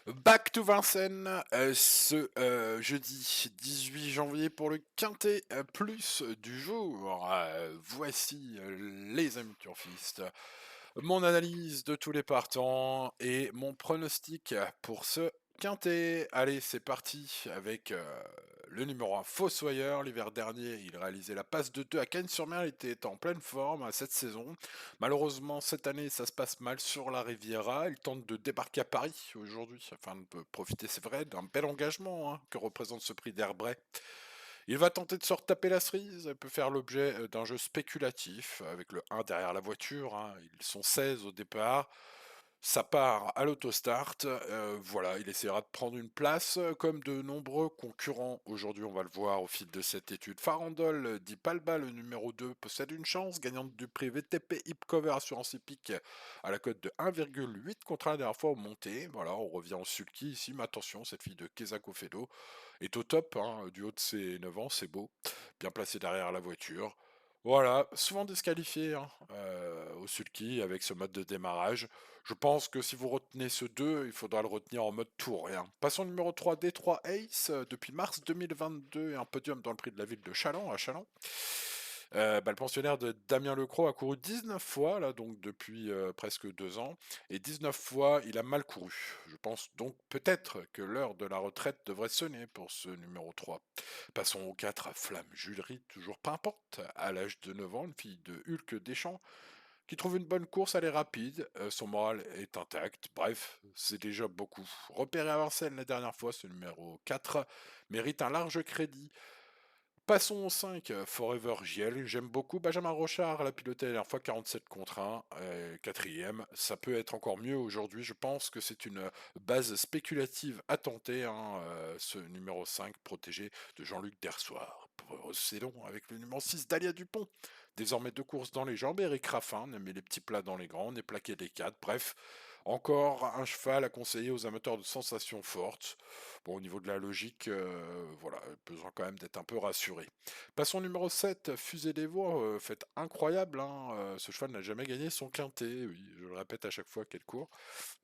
Back to Vincennes, jeudi 18 janvier pour le quintet plus du jour. Voici les amis turfistes, mon analyse de tous les partants et mon pronostic pour ce quintet. Allez, c'est parti avec le numéro 1 Fossoyeur. L'hiver dernier, il réalisait la passe de 2 à Cagnes-sur-Mer. Il était en pleine forme cette saison. Malheureusement, cette année, ça se passe mal sur la Riviera. Il tente de débarquer à Paris aujourd'hui afin de profiter, c'est vrai, d'un bel engagement que représente ce prix d'Herbray. Il va tenter de se retaper la cerise. Il peut faire l'objet d'un jeu spéculatif avec le 1 derrière la voiture. Ils sont 16 au départ. Ça part à l'autostart, voilà, il essaiera de prendre une place, comme de nombreux concurrents. Aujourd'hui, on va le voir au fil de cette étude. Farandole dit Palba, le numéro 2, possède une chance, gagnante du prix VTP Hipcover Assurance Hippique à la cote de 1,8 contre la dernière fois au monté. Voilà, on revient en sulky ici, mais attention, cette fille de Kezako Fedo est au top, du haut de ses 9 ans, c'est beau, bien placé derrière la voiture. Voilà, souvent disqualifié au sulky avec ce mode de démarrage. Je pense que si vous retenez ce 2, il faudra le retenir en mode tour. Passons au numéro 3, D3 Ace, depuis mars 2022 et un podium dans le prix de la ville de Châlons, à Châlons. Le pensionnaire de Damien Lecros a couru 19 fois, là, donc depuis presque 2 ans, et 19 fois, il a mal couru. Je pense donc peut-être que l'heure de la retraite devrait sonner pour ce numéro 3. Passons au 4, Flamme Julerie, toujours pimpante, à l'âge de 9 ans, une fille de Hulk Deschamps, qui trouve une bonne course, elle est rapide, son moral est intact, bref, c'est déjà beaucoup. Repéré à Vincennes la dernière fois, ce numéro 4 mérite un large crédit. Passons au 5, Forever JL. J'aime beaucoup Benjamin Rochard, l'a piloté la dernière fois 47 contre 1, quatrième. Ça peut être encore mieux aujourd'hui. Je pense que c'est une base spéculative à tenter, ce numéro 5 protégé de Jean-Luc Dersoir. Procédons avec le numéro 6, Dalia Dupont. Désormais deux courses dans les jambes, Eric Raffin ne met les petits plats dans les grands, on est plaqué des 4. Bref, encore un cheval à conseiller aux amateurs de sensations fortes. Bon, au niveau de la logique, voilà, besoin quand même d'être un peu rassuré. Passons au numéro 7, Fusée des Vaux, fait incroyable, ce cheval n'a jamais gagné son quintet, oui, je le répète à chaque fois qu'elle court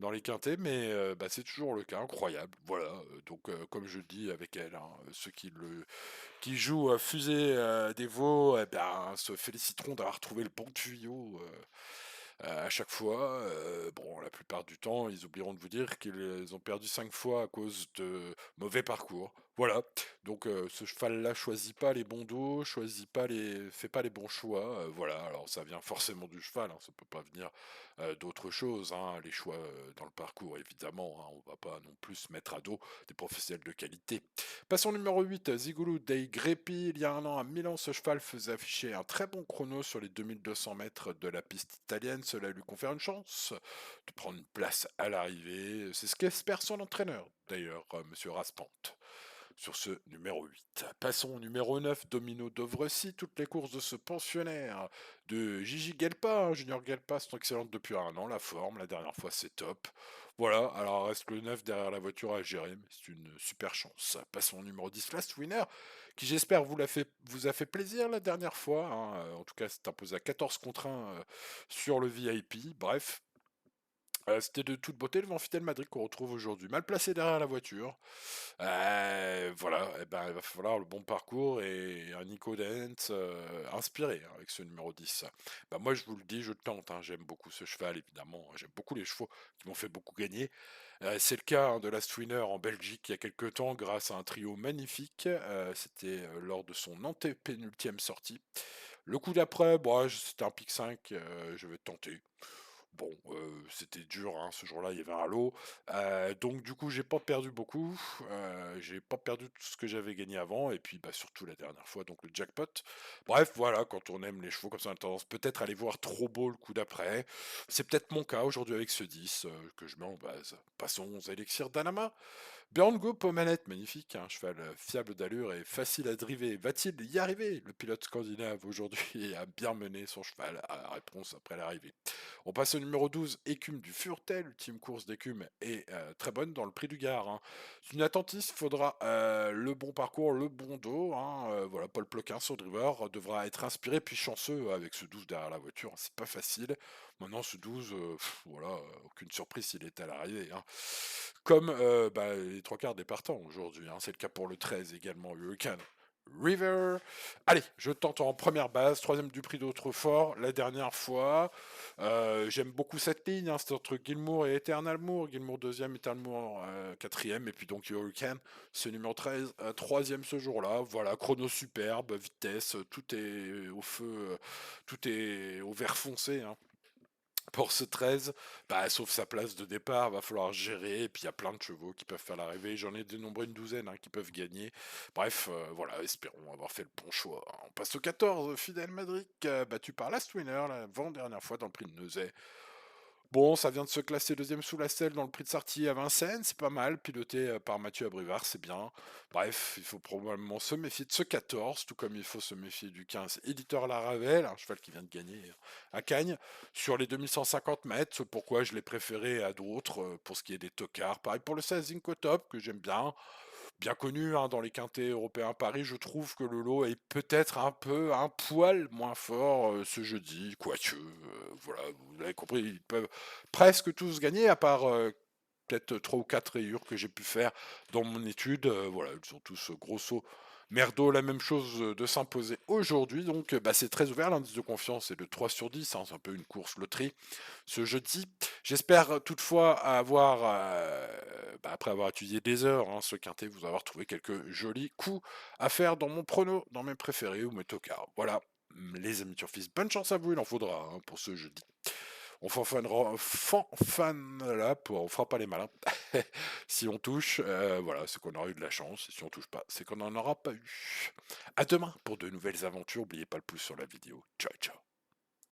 dans les quintets, mais c'est toujours le cas, incroyable, voilà. Donc comme je le dis avec elle, ceux qui jouent Fusée des Vaux, eh bien, se féliciteront d'avoir trouvé le bon tuyau. À chaque fois. Bon, la plupart du temps, ils oublieront de vous dire qu'ils ont perdu 5 fois à cause de mauvais parcours. Voilà. Donc ce cheval-là choisit pas les bons dos, fait pas les bons choix. Voilà. Alors ça vient forcément du cheval, ça peut pas venir d'autre chose. Les choix dans le parcours, évidemment. On va pas non plus se mettre à dos des professionnels de qualité. Passons au numéro 8, Zigouloud Dei Greppi. Il y a un an à Milan, ce cheval faisait afficher un très bon chrono sur les 2200 mètres de la piste italienne. Cela lui confère une chance de prendre une place à l'arrivée. C'est ce qu'espère son entraîneur, d'ailleurs, Monsieur Raspante. Sur ce numéro 8. Passons au numéro 9, Domino Dovrecy. Toutes les courses de ce pensionnaire de Gigi Gelpa, Junior Gelpa, sont excellentes depuis un an. La forme, la dernière fois, c'est top. Voilà, alors reste le 9 derrière la voiture à gérer, mais c'est une super chance. Passons au numéro 10, Last Winner, qui j'espère vous a fait plaisir la dernière fois. En tout cas, c'est imposé à 14 contre 1 sur le VIP. Bref, c'était de toute beauté devant Fidel Madrid qu'on retrouve aujourd'hui. Mal placé derrière la voiture. Voilà, il va falloir le bon parcours et un Nico Dent inspiré avec ce numéro 10. Moi, je vous le dis, je tente. J'aime beaucoup ce cheval, évidemment. J'aime beaucoup les chevaux qui m'ont fait beaucoup gagner. C'est le cas de Last Winner en Belgique il y a quelques temps grâce à un trio magnifique. C'était lors de son antépénultième sortie. Le coup d'après, c'était un pic 5, je vais tenter. Bon, c'était dur, ce jour-là, il y avait un lot. Donc du coup, j'ai pas perdu beaucoup. J'ai pas perdu tout ce que j'avais gagné avant. Et puis, surtout la dernière fois, donc le jackpot. Bref, voilà, quand on aime les chevaux, comme ça, on a tendance peut-être à aller voir trop beau le coup d'après. C'est peut-être mon cas aujourd'hui avec ce 10 que je mets en base. Passons aux élixirs d'Anama. Björn Goop aux manettes, magnifique, un cheval fiable d'allure et facile à driver. Va-t-il y arriver? Le pilote scandinave aujourd'hui a bien mené son cheval à la réponse après l'arrivée. On passe au numéro 12, Écume du Furtel, ultime course d'écume est très bonne dans le prix du Gard. C'est une attentiste, il faudra le bon parcours, le bon dos. Voilà, Paul Ploquin, son driver, devra être inspiré puis chanceux avec ce 12 derrière la voiture, c'est pas facile. Maintenant, ce 12, voilà, aucune surprise s'il était à l'arrivée, hein. Comme les trois quarts des partants aujourd'hui, hein. C'est le cas pour le 13 également, Hurricane River. Allez, je tente en première base, troisième du prix d'Autrefort, la dernière fois. J'aime beaucoup cette ligne, hein, c'est entre Gilmour et Eternal Moore. Gilmour deuxième, Eternal Moore quatrième, et puis donc Hurricane, ce numéro 13, troisième ce jour-là. Voilà, chrono superbe, vitesse, tout est au feu, tout est au vert foncé, hein. Pour ce 13, sauf sa place de départ, va falloir gérer. Et puis il y a plein de chevaux qui peuvent faire l'arrivée. J'en ai dénombré une douzaine, hein, qui peuvent gagner. Bref, voilà, espérons avoir fait le bon choix. On passe au 14, Fidel Madrid, battu par Last Winner, l'avant-dernière fois dans le prix de Neuzet. Bon, ça vient de se classer deuxième sous la selle dans le prix de Sarty à Vincennes, c'est pas mal, piloté par Mathieu Abrivard, c'est bien. Bref, il faut probablement se méfier de ce 14, tout comme il faut se méfier du 15 Éditeur Laravel, un cheval qui vient de gagner à Cagnes, sur les 2150 mètres, pourquoi je l'ai préféré à d'autres, pour ce qui est des tocards. Pareil pour le 16 Zinco Top, que j'aime bien connu, hein, dans les quintés européens à Paris. Je trouve que le lot est peut-être un poil moins fort ce jeudi, quoique, voilà, vous l'avez compris, ils peuvent presque tous gagner, à part peut-être 3 ou 4 rayures que j'ai pu faire dans mon étude. Voilà, ils sont tous grosso merdo, la même chose de s'imposer aujourd'hui. Donc c'est très ouvert, l'indice de confiance est de 3 sur 10, hein, c'est un peu une course loterie ce jeudi. J'espère toutefois avoir, après avoir étudié des heures, hein, ce quintet, vous avoir trouvé quelques jolis coups à faire dans mon prono, dans mes préférés ou mes tocards. Voilà, les amis turfistes, bonne chance à vous, il en faudra, hein, pour ce jeudi. On là, on fera pas les malins. Si on touche, voilà, c'est qu'on aura eu de la chance. Et si on touche pas, c'est qu'on n'en aura pas eu. À demain pour de nouvelles aventures. N'oubliez pas le pouce sur la vidéo. Ciao, ciao.